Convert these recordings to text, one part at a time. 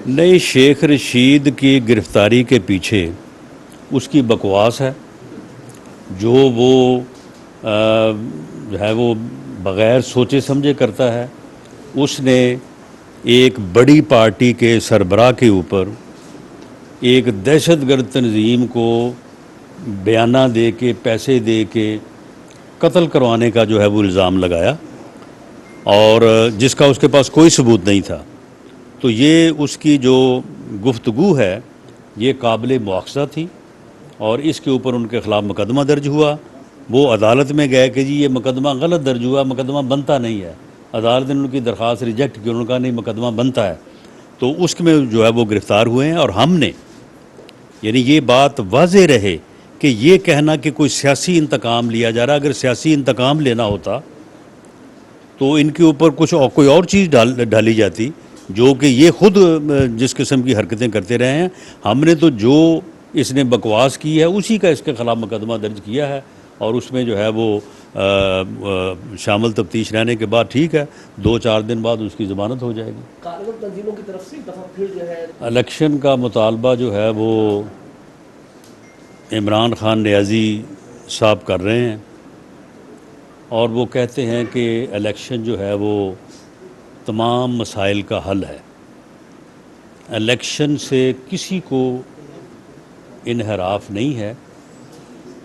नहीं, शेख रशीद की गिरफ़्तारी के पीछे उसकी बकवास है जो वो जो है वो बग़ैर सोचे समझे करता है। उसने एक बड़ी पार्टी के सरबराह के ऊपर एक दहशतगर्द तंजीम को बयाना दे के, पैसे दे के कत्ल करवाने का जो है वो इल्ज़ाम लगाया, और जिसका उसके पास कोई सबूत नहीं था। तो ये उसकी जो गुफ्तगू है ये काबिल मुआख़ज़ा थी, और इसके ऊपर उनके ख़िलाफ़ मुकदमा दर्ज हुआ। वो अदालत में गए कि जी ये मुकदमा गलत दर्ज हुआ, मुकदमा बनता नहीं है। अदालत ने उनकी दरख्वास्त रिजेक्ट की, उन्होंने कहा नहीं मुकदमा बनता है। तो उसमें जो है वो गिरफ़्तार हुए हैं। और हमने यानी ये बात वाज़े रहे कि ये कहना कि कोई सियासी इंतकाम लिया जा रहा, अगर सियासी इंतकाम लेना होता तो इनके ऊपर कुछ और कोई और चीज़ डाली जाती, जो कि ये खुद जिस किस्म की हरकतें करते रहे हैं। हमने तो जो इसने बकवास की है उसी का इसके ख़िलाफ़ मुकदमा दर्ज किया है, और उसमें जो है वो शामिल तफ्तीश रहने के बाद ठीक है 2-4 दिन बाद उसकी ज़मानत हो जाएगी। तंजीमों की तरफ से दफ़ा फिर जो है इलेक्शन का मुतालबा जो है वो इमरान खान नियाज़ी साहब कर रहे हैं, और वो कहते हैं कि इलेक्शन जो है वो तमाम मसाइल का हल है। इलेक्शन से किसी को इन्हराफ नहीं है,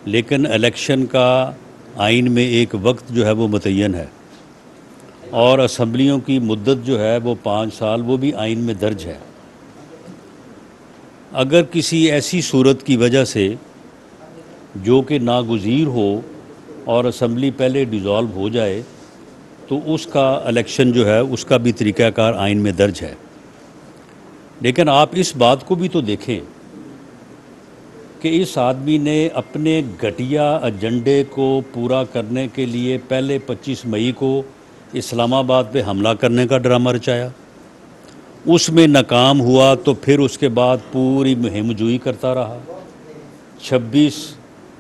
लेकिन इलेक्शन का आइन में एक वक्त जो है वो मुतय्यन है, और असम्बलियों की मुद्दत जो है वो 5 साल, वो भी आइन में दर्ज है। अगर किसी ऐसी सूरत की वजह से जो कि नागुज़ीर हो और असम्बली पहले डिज़ोल्व हो जाए, तो उसका इलेक्शन जो है उसका भी तरीक़ाकार आइन में दर्ज है। लेकिन आप इस बात को भी तो देखें कि इस आदमी ने अपने घटिया एजेंडे को पूरा करने के लिए पहले 25 मई को इस्लामाबाद पे हमला करने का ड्रामा रचाया, उसमें नाकाम हुआ, तो फिर उसके बाद पूरी मुहिम जुई करता रहा। 26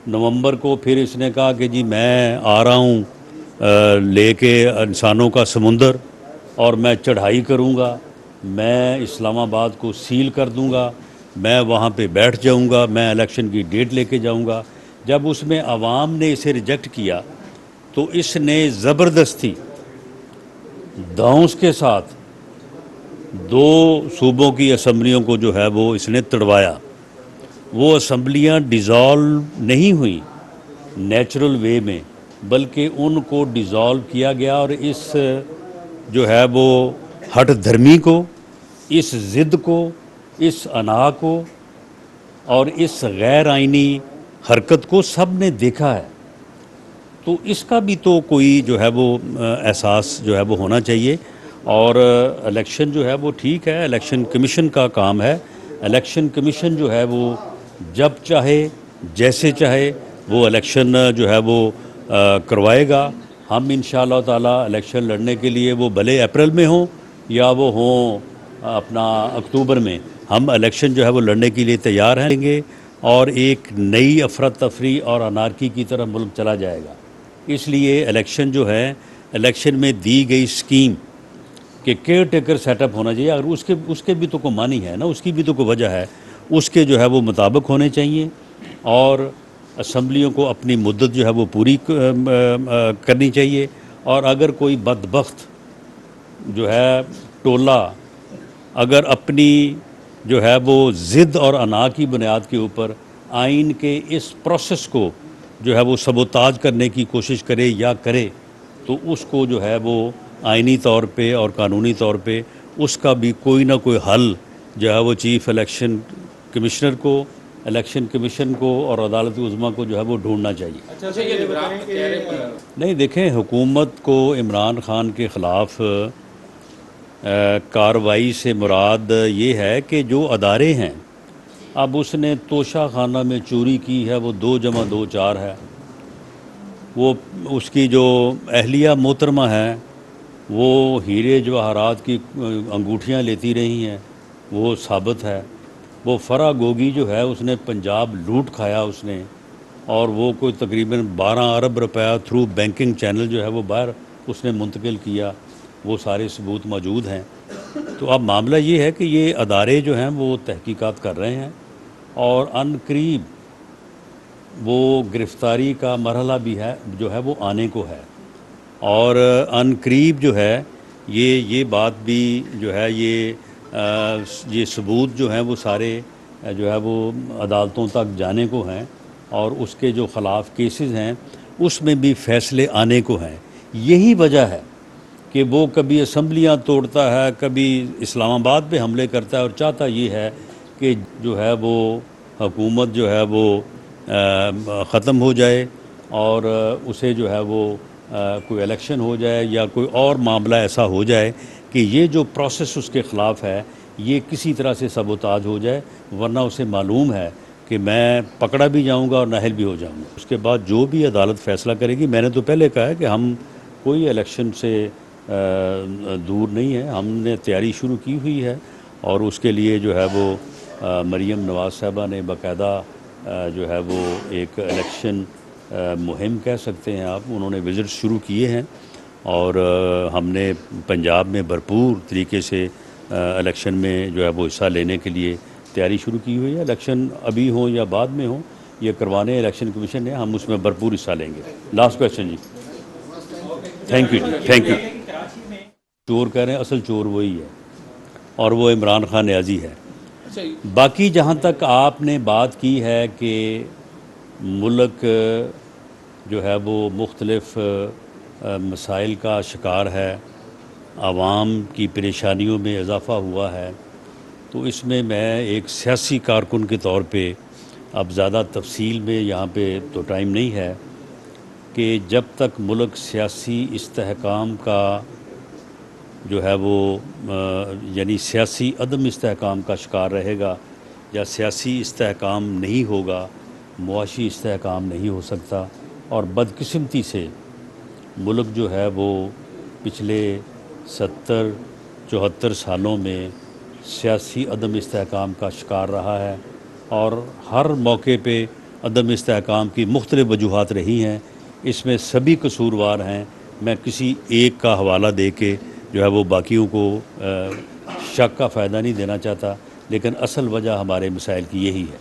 नवंबर को फिर इसने कहा कि जी मैं आ रहा हूँ लेके इंसानों का समुंदर, और मैं चढ़ाई करूँगा, मैं इस्लामाबाद को सील कर दूँगा, मैं वहाँ पे बैठ जाऊँगा, मैं इलेक्शन की डेट लेके जाऊँगा। जब उसमें आवाम ने इसे रिजेक्ट किया तो इसने ज़बरदस्ती दांव के साथ 2 सूबों की असम्बलियों को जो है वो इसने तड़वाया। वो असम्बलियाँ डिज़ोल्व नहीं हुई नेचुरल वे में, बल्कि उनको डिज़ोल्व किया गया, और इस जो है वो हठ धर्मी को, इस ज़िद को, इस अना को और इस गैर आइनी हरकत को सब ने देखा है। तो इसका भी तो कोई जो है वो एहसास जो है वो होना चाहिए। और इलेक्शन जो है वो ठीक है, इलेक्शन कमीशन का काम है। इलेक्शन कमीशन जो है वो जब चाहे जैसे चाहे वो इलेक्शन जो है वो करवाएगा। हम इंशाअल्लाह ताला इलेक्शन लड़ने के लिए, वो भले अप्रैल में हो या वो हों अपना अक्टूबर में, हम इलेक्शन जो है वो लड़ने के लिए तैयार हैं, और एक नई अफरा तफरी और अनारकी की तरफ मुल्क चला जाएगा। इसलिए इलेक्शन जो है, इलेक्शन में दी गई स्कीम कि केयर टेकर सेटअप होना चाहिए, अगर उसके भी तो कोई मानी है ना, उसकी भी तो कोई वजह है, उसके जो है वो मुताबिक होने चाहिए। और असम्बलियों को अपनी मुद्दत जो है वो पूरी करनी चाहिए। और अगर कोई बदबख्त जो है टोला अगर अपनी जो है वो ज़िद और अना की बुनियाद के ऊपर आइन के इस प्रोसेस को जो है वो सबोताज करने की कोशिश करे या करे, तो उसको जो है वो आइनी तौर पे और कानूनी तौर पे उसका भी कोई ना कोई हल जो है वो चीफ़ इलेक्शन कमिश्नर को, इलेक्शन कमीशन को और अदालत उज़्मा को जो है वो ढूंढना चाहिए। अच्छा ये नहीं, देखें, हुकूमत को इमरान खान के ख़िलाफ़ कार्रवाई से मुराद ये है कि जो अदारे हैं, अब उसने तोशा खाना में चोरी की है, वो 2 + 2 4 है। वो उसकी जो अहलिया मोहतरमा है वो हीरे जवाहरात की अंगूठियाँ लेती रही हैं, वो साबित है। वो फ़रा गोगी जो है उसने पंजाब लूट खाया उसने, और वो कोई तकरीबन 12 अरब रुपया थ्रू बैंकिंग चैनल जो है वो बाहर उसने मुंतकिल किया, वो सारे सबूत मौजूद हैं। तो अब मामला ये है कि ये अदारे जो हैं वो तहकीकात कर रहे हैं और अनकरीब वो गिरफ़्तारी का मरहला भी है जो है वो आने को है और अनकरीब जो है ये बात भी जो है ये सबूत जो हैं वो सारे जो है वो अदालतों तक जाने को हैं और उसके जो ख़िलाफ़ केसेस हैं उसमें भी फ़ैसले आने को हैं। यही वजह है कि वो कभी असम्बलियाँ तोड़ता है, कभी इस्लामाबाद पे हमले करता है और चाहता ये है कि जो है वो हुकूमत जो है वो ख़त्म हो जाए और उसे जो है वो कोई इलेक्शन हो जाए या कोई और मामला ऐसा हो जाए कि ये जो प्रोसेस उसके ख़िलाफ़ है ये किसी तरह से सबोताज हो जाए, वरना उसे मालूम है कि मैं पकड़ा भी जाऊंगा और नाहल भी हो जाऊंगा। उसके बाद जो भी अदालत फ़ैसला करेगी, मैंने तो पहले कहा है कि हम कोई इलेक्शन से दूर नहीं है, हमने तैयारी शुरू की हुई है और उसके लिए जो है वो मरीम नवाज़ साहबा ने बाकायदा जो है वो एक इलेक्शन मुहिम कह सकते हैं आप, उन्होंने विज़िट शुरू किए हैं और हमने पंजाब में भरपूर तरीके से इलेक्शन में जो है वो हिस्सा लेने के लिए तैयारी शुरू की हुई है। इलेक्शन अभी हो या बाद में हो, ये करवाने इलेक्शन कमीशन है, हम उसमें भरपूर हिस्सा लेंगे। लास्ट क्वेश्चन जी। थैंक यू जी, थैंक यू। चोर कह रहे हैं, असल चोर वही है और वो इमरान खान न्याजी है। बाकी जहाँ तक आपने बात की है कि मुल्क जो है वो मुख्तलिफ मसाइल का शिकार है, आवाम की परेशानियों में इजाफ़ा हुआ है, तो इसमें मैं एक सियासी कारकुन के तौर पे अब ज़्यादा तफसील में यहाँ पे तो टाइम नहीं है कि जब तक मुल्क सियासी इस्तेहकाम का जो है वो यानी सियासी अदम इस्तेहकाम का शिकार रहेगा या सियासी इस्तेहकाम नहीं होगा, मुआशी इस्तेहकाम नहीं हो सकता और बदकिस्मती से मुल्क जो है वो पिछले 70-74 सालों में सियासी अदम इस्तेहकाम का शिकार रहा है और हर मौके पे अदम इस्तेहकाम की मुख्तलिफ़ वजूहात रही हैं। इसमें सभी कसूरवार हैं, मैं किसी एक का हवाला दे के जो है वो बाकियों को शक का फ़ायदा नहीं देना चाहता, लेकिन असल वजह हमारे मसाइल की यही है।